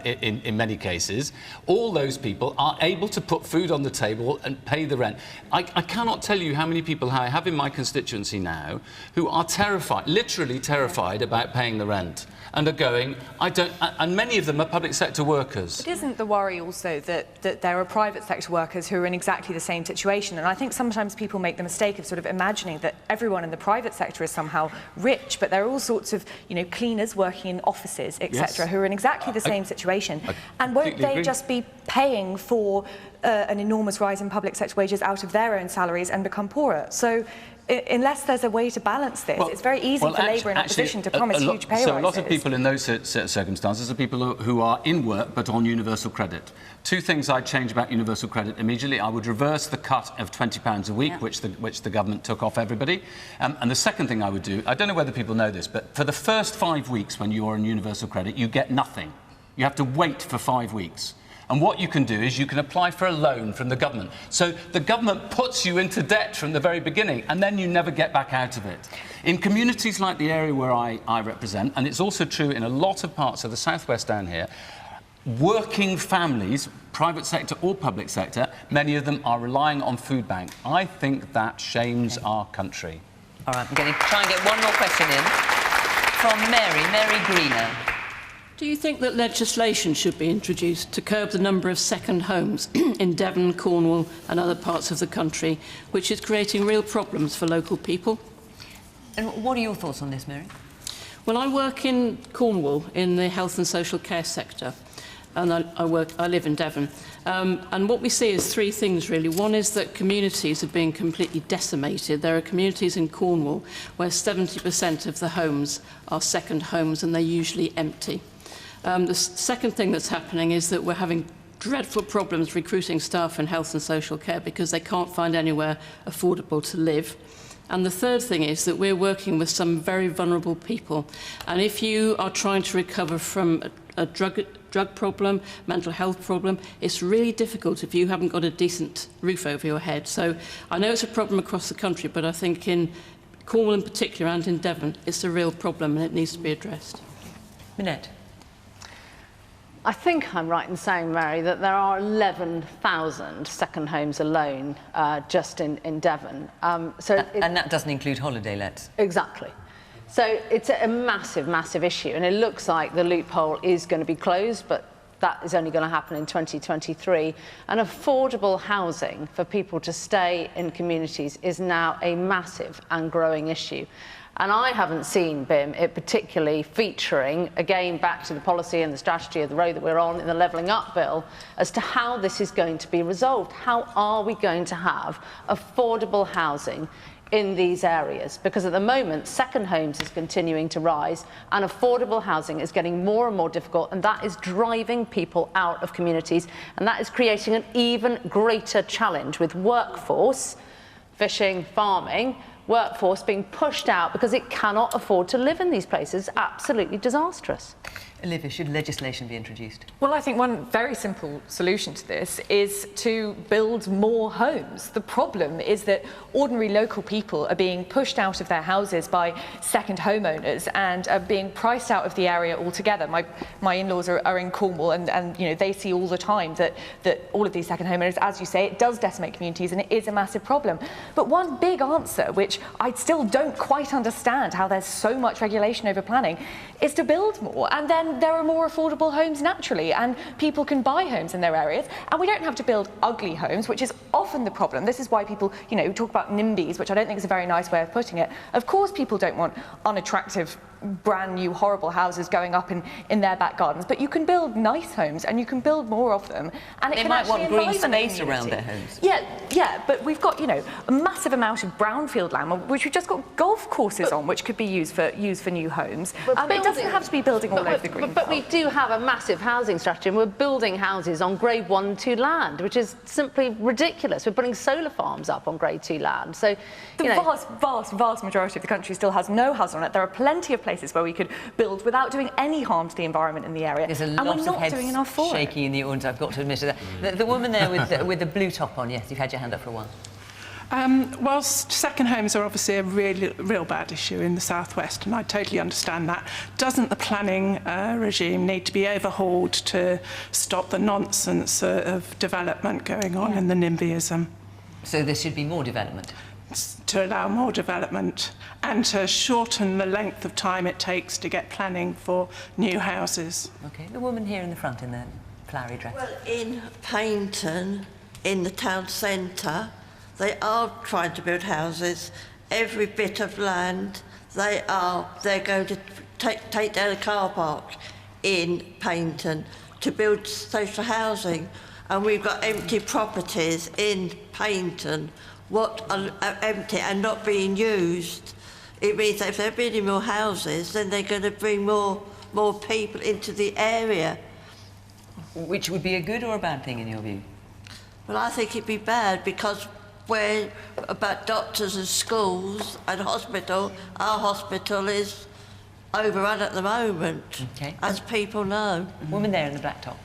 in many cases, all those people are able to put food on the table and pay the rent. I cannot tell you how many people I have in my constituency now who are terrified, literally terrified about paying the rent. And are going, and many of them are public sector workers. But isn't the worry also that there are private sector workers who are in exactly the same situation? And I think sometimes people make the mistake of sort of imagining that everyone in the private sector is somehow rich, but there are all sorts of, cleaners working in offices, etc., who are in exactly the same situation. And won't they just be paying for an enormous rise in public sector wages out of their own salaries and become poorer? So unless there's a way to balance this, it's very easy for Labour in opposition to promise huge pay rises. So a lot of people in those circumstances are people who are in work but on universal credit. Two things I'd change about universal credit immediately. I would reverse the cut of £20 a week, which the government took off everybody. And the second thing I would do, I don't know whether people know this, but for the first 5 weeks when you're on universal credit, you get nothing. You have to wait for 5 weeks. And what you can do is you can apply for a loan from the government. So the government puts you into debt from the very beginning, and then you never get back out of it. In communities like the area where I represent, and it's also true in a lot of parts of the southwest down here, working families, private sector or public sector, many of them are relying on food bank. I think that shames our country. All right, I'm going to try and get one more question in from Mary Greener. Do you think that legislation should be introduced to curb the number of second homes in Devon, Cornwall and other parts of the country, which is creating real problems for local people? And what are your thoughts on this, Mary? Well, I work in Cornwall in the health and social care sector, and I live in Devon. And what we see is three things, really. One is that communities are being completely decimated. There are communities in Cornwall where 70% of the homes are second homes, and they're usually empty. The second thing that's happening is that we're having dreadful problems recruiting staff in health and social care because they can't find anywhere affordable to live. And the third thing is that we're working with some very vulnerable people. And if you are trying to recover from a drug problem, mental health problem, it's really difficult if you haven't got a decent roof over your head. So I know it's a problem across the country, but I think in Cornwall in particular and in Devon, it's a real problem and it needs to be addressed. Minette? I think I'm right in saying, Mary, that there are 11,000 second homes alone just in Devon. And that doesn't include holiday lets? Exactly. So it's a massive, massive issue, and it looks like the loophole is going to be closed, but that is only going to happen in 2023. And affordable housing for people to stay in communities is now a massive and growing issue. And I haven't seen, Bim, it particularly featuring, again, back to the policy and the strategy of the road that we're on in the Levelling Up bill, as to how this is going to be resolved. How are we going to have affordable housing in these areas? Because at the moment, second homes is continuing to rise and affordable housing is getting more and more difficult, and that is driving people out of communities, and that is creating an even greater challenge with workforce, fishing, farming, workforce being pushed out because it cannot afford to live in these places. Absolutely disastrous. Olivia, should legislation be introduced? Well, I think one very simple solution to this is to build more homes. The problem is that ordinary local people are being pushed out of their houses by second homeowners and are being priced out of the area altogether. My in-laws are in Cornwall, and you know, they see all the time that all of these second homeowners, as you say, it does decimate communities and it is a massive problem. But one big answer, which I still don't quite understand how there's so much regulation over planning, is to build more, and then there are more affordable homes naturally, and people can buy homes in their areas, and we don't have to build ugly homes, which is often the problem. This is why people, you know, talk about NIMBYs, which I don't think is a very nice way of putting it. Of course people don't want unattractive, brand new, horrible houses going up in their back gardens, but you can build nice homes and you can build more of them, and they might want green space around their homes. Yeah, but we've got, you know, a massive amount of brownfield land, which we've just got golf courses on, which could be used for new homes. It doesn't have to be building all over the green but we do have a massive housing strategy, and we're building houses on grade 1 and 2 land, which is simply ridiculous. We're putting solar farms up on grade 2 land. So the vast majority of the country still has no house on it. There are plenty of places where we could build without doing any harm to the environment in the area. There's a lot of heads shaking in the audience, I've got to admit. The woman there with the blue top on, yes, you've had your hand up for a while. Whilst second homes are obviously a real bad issue in the southwest, and I totally understand that, doesn't the planning regime need to be overhauled to stop the nonsense of development going on in the NIMBYism? So there should be more development? To allow more development and to shorten the length of time it takes to get planning for new houses. OK, the woman here in the front in the flowery dress. Well, in Paignton, in the town centre, they are trying to build houses. Every bit of land, they're going to take down a car park in Paignton to build social housing. And we've got empty properties in Paignton what are empty and not being used, it means that if they're building more houses, then they're going to bring more people into the area. Which would be a good or a bad thing in your view? Well, I think it'd be bad because we're about doctors and schools and hospital. Our hospital is overrun at the moment, as people know. Woman there in the black top.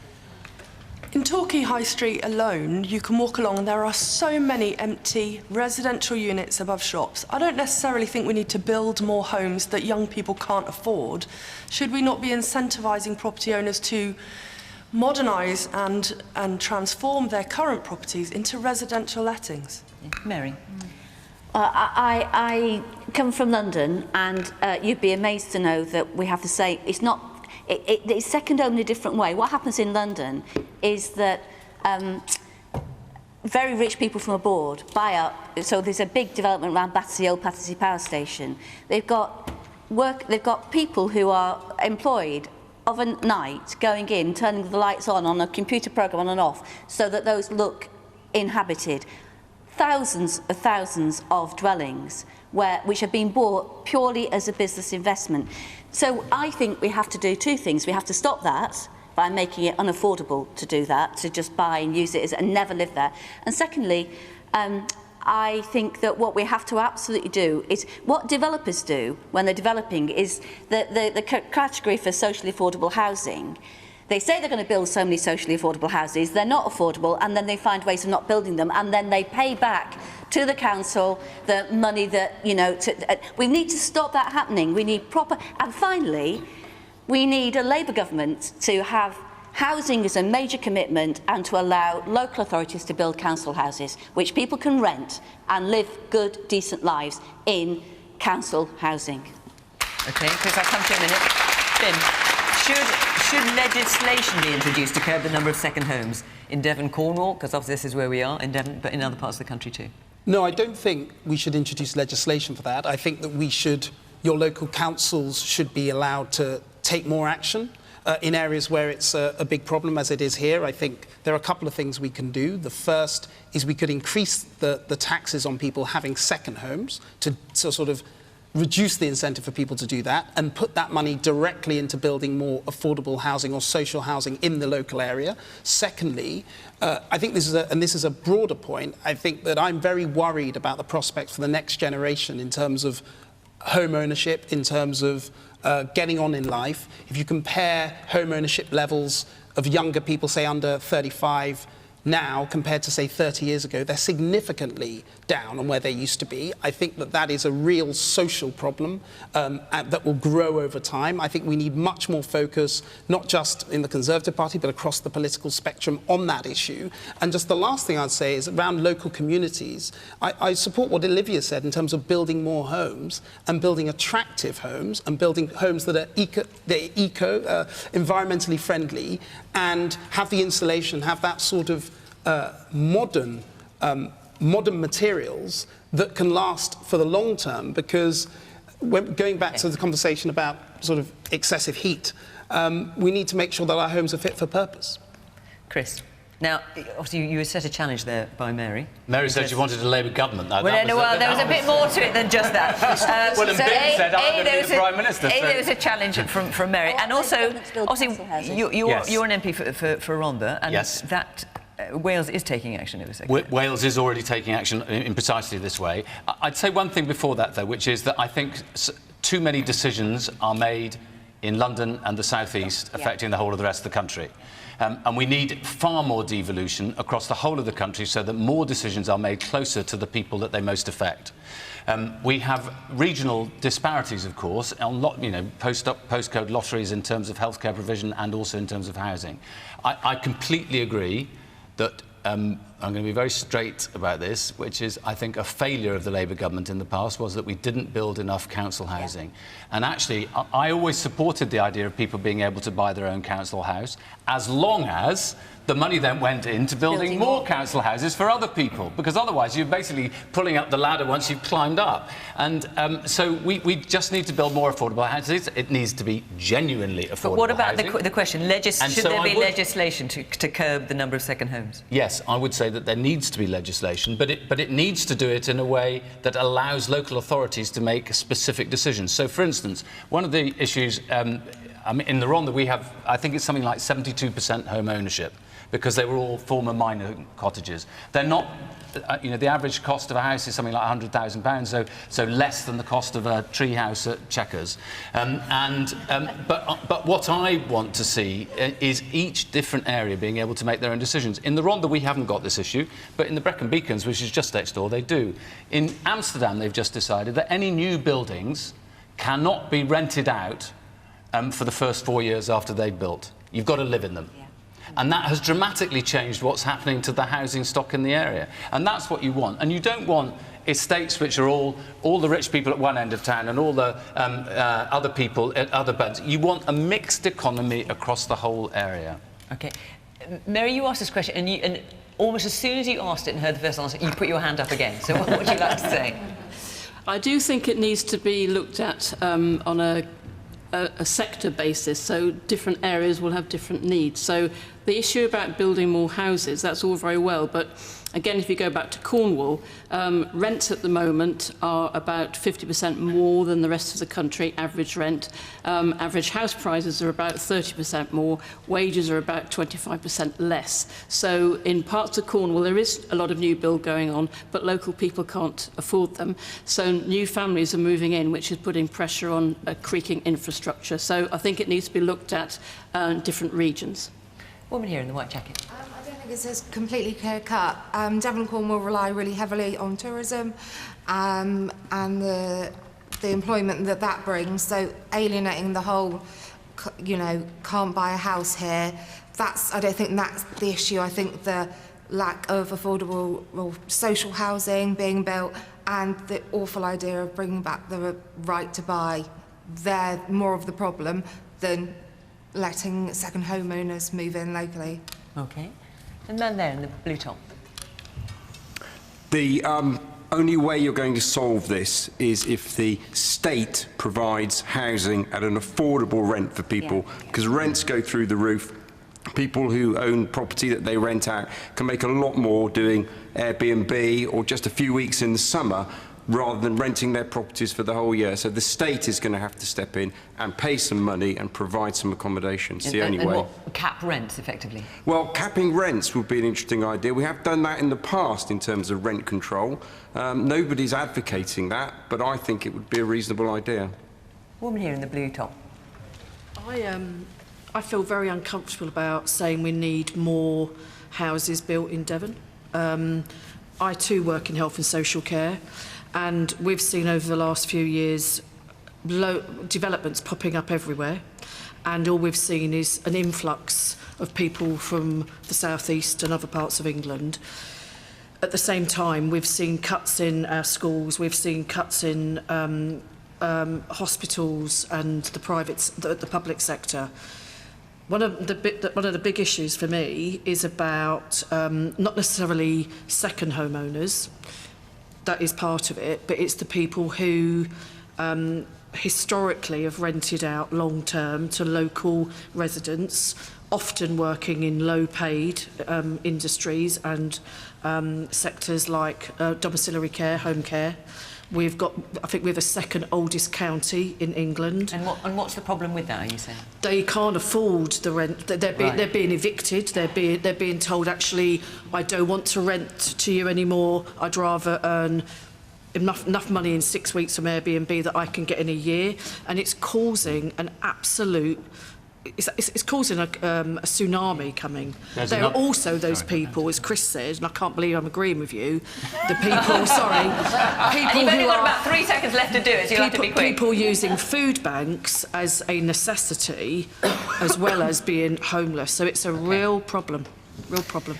In Torquay High Street alone, you can walk along and there are so many empty residential units above shops. I don't necessarily think we need to build more homes that young people can't afford. Should we not be incentivising property owners to modernise and transform their current properties into residential lettings? Mary? I come from London, and you'd be amazed to know that we have the same. It's second home in a different way. What happens in London is that very rich people from abroad buy up. So there's a big development around Battersea, old Battersea Power Station. They've got people who are employed of a night going in, turning the lights on a computer program on and off, so that those look inhabited. Thousands of dwellings which have been bought purely as a business investment. So I think we have to do two things. We have to stop that by making it unaffordable to do that, to just buy and use it and never live there. And secondly, I think that what we have to absolutely do is what developers do when they're developing is the category for socially affordable housing. They say they're going to build so many socially affordable houses, they're not affordable, and then they find ways of not building them, and then they pay back to the council the money that, we need to stop that happening. We need proper, and finally, we need a Labour government to have housing as a major commitment and to allow local authorities to build council houses, which people can rent and live good, decent lives in council housing. OK, Chris, I'll come to you in a minute. Bim, should legislation be introduced to curb the number of second homes in Devon, Cornwall? Because obviously this is where we are, in Devon, but in other parts of the country too. No, I don't think we should introduce legislation for that. I think that your local councils should be allowed to take more action in areas where it's a big problem, as it is here. I think there are a couple of things we can do. The first is we could increase the taxes on people having second homes to sort of reduce the incentive for people to do that and put that money directly into building more affordable housing or social housing in the local area. Secondly, I think this is a broader point. I think that I'm very worried about the prospects for the next generation in terms of home ownership, in terms of getting on in life. If you compare home ownership levels of younger people, say under 35, now compared to, say, 30 years ago, they're significantly down on where they used to be. I think that is a real social problem that will grow over time. I think we need much more focus, not just in the Conservative Party, but across the political spectrum on that issue. And just the last thing I'd say is around local communities. I support what Olivia said in terms of building more homes and building attractive homes and building homes that are environmentally friendly and have the insulation, have that sort of modern materials that can last for the long term, because going back to the conversation about sort of excessive heat, we need to make sure that our homes are fit for purpose. Chris, now, obviously you were set a challenge there by Mary. Mary said she wanted a Labour government. Well, there was a bit more to it than just that. Well, and Bim said, I'm going to be the Prime Minister. There was a challenge from Mary. And also, obviously, you're an MP for Rhondda, and that Wales is taking action over second. Wales is already taking action in precisely this way. I'd say one thing before that, though, which is that I think too many decisions are made in London and the South East, affecting the whole of the rest of the country. And we need far more devolution across the whole of the country so that more decisions are made closer to the people that they most affect. We have regional disparities, of course, on postcode lotteries in terms of healthcare provision and also in terms of housing. I completely agree that I'm going to be very straight about this, which is, I think, a failure of the Labour government in the past was that we didn't build enough council housing. And actually, I always supported the idea of people being able to buy their own council house, as long as the money then went into building more council houses for other people, because otherwise you're basically pulling up the ladder once you've climbed up. And so we just need to build more affordable houses. It needs to be genuinely affordable. But what about the question, should there be legislation to curb the number of second homes? Yes, I would say say that there needs to be legislation, but it needs to do it in a way that allows local authorities to make specific decisions. So, for instance, one of the issues in the Rhondda, we have, I think it's something like 72% home ownership, because they were all former minor cottages. They're not, the average cost of a house is something like £100,000, so less than the cost of a tree house at Chequers. But what I want to see is each different area being able to make their own decisions. In the Rhondda, we haven't got this issue, but in the Brecon Beacons, which is just next door, they do. In Amsterdam, they've just decided that any new buildings cannot be rented out for the first 4 years after they've built. You've got to live in them. Yeah. And that has dramatically changed what's happening to the housing stock in the area. And that's what you want. And you don't want estates which are all the rich people at one end of town and all the other people at other ends. You want a mixed economy across the whole area. OK. Mary, you asked this question, and almost as soon as you asked it and heard the first answer, you put your hand up again. So what would you like to say? I do think it needs to be looked at on a sector basis, so different areas will have different needs. So the issue about building more houses, that's all very well, but again, if you go back to Cornwall, rents at the moment are about 50% more than the rest of the country, average rent. Average house prices are about 30% more, wages are about 25% less. So in parts of Cornwall, there is a lot of new build going on, but local people can't afford them. So new families are moving in, which is putting pressure on a creaking infrastructure. So I think it needs to be looked at in different regions. Woman here in the white jacket. I don't think it's completely clear-cut. Devon and Cornwall rely really heavily on tourism and the employment that brings, so alienating the whole, can't buy a house here. I don't think that's the issue. I think the lack of affordable social housing being built and the awful idea of bringing back the right to buy, they're more of the problem than letting second homeowners move in locally. OK. And then there in the blue top. The only way you're going to solve this is if the state provides housing at an affordable rent for people, because rents go through the roof. People who own property that they rent out can make a lot more doing Airbnb or just a few weeks in the summer rather than renting their properties for the whole year. So the state is going to have to step in and pay some money and provide some accommodation. It's the only way. What, cap rents, effectively? Well, capping rents would be an interesting idea. We have done that in the past in terms of rent control. Nobody's advocating that, but I think it would be a reasonable idea. Woman here in the blue top. I feel very uncomfortable about saying we need more houses built in Devon. I too work in health and social care, and we've seen over the last few years developments popping up everywhere, and all we've seen is an influx of people from the southeast and other parts of England. At the same time, we've seen cuts in our schools, we've seen cuts in hospitals and the public sector. One of the big issues for me is about not necessarily second homeowners. That is part of it, but it's the people who historically have rented out long term to local residents, often working in low-paid industries and sectors like domiciliary care, home care. I think we're the second oldest county in England. And what's the problem with that, are you saying? They can't afford the rent. They're being evicted. They're being told, actually, I don't want to rent to you anymore. I'd rather earn enough money in 6 weeks from Airbnb that I can get in a year. And it's causing an absolute... It's causing a tsunami coming. There are also those people, as Chris said, and I can't believe I'm agreeing with you, the people, people and you've only got about 3 seconds left to do it, so you'll have to be quick. People using food banks as a necessity, as well as being homeless. So it's a real problem, real problem.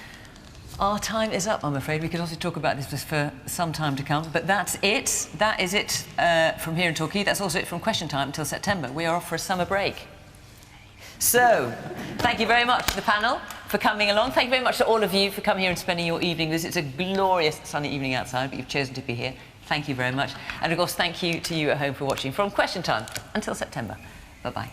Our time is up, I'm afraid. We could also talk about this for some time to come, but that's it. That is it from here in Torquay. That's also it from Question Time until September. We are off for a summer break. So, thank you very much to the panel for coming along. Thank you very much to all of you for coming here and spending your evening with us. It's a glorious sunny evening outside, but you've chosen to be here. Thank you very much. And of course, thank you to you at home for watching from Question Time until September. Bye-bye.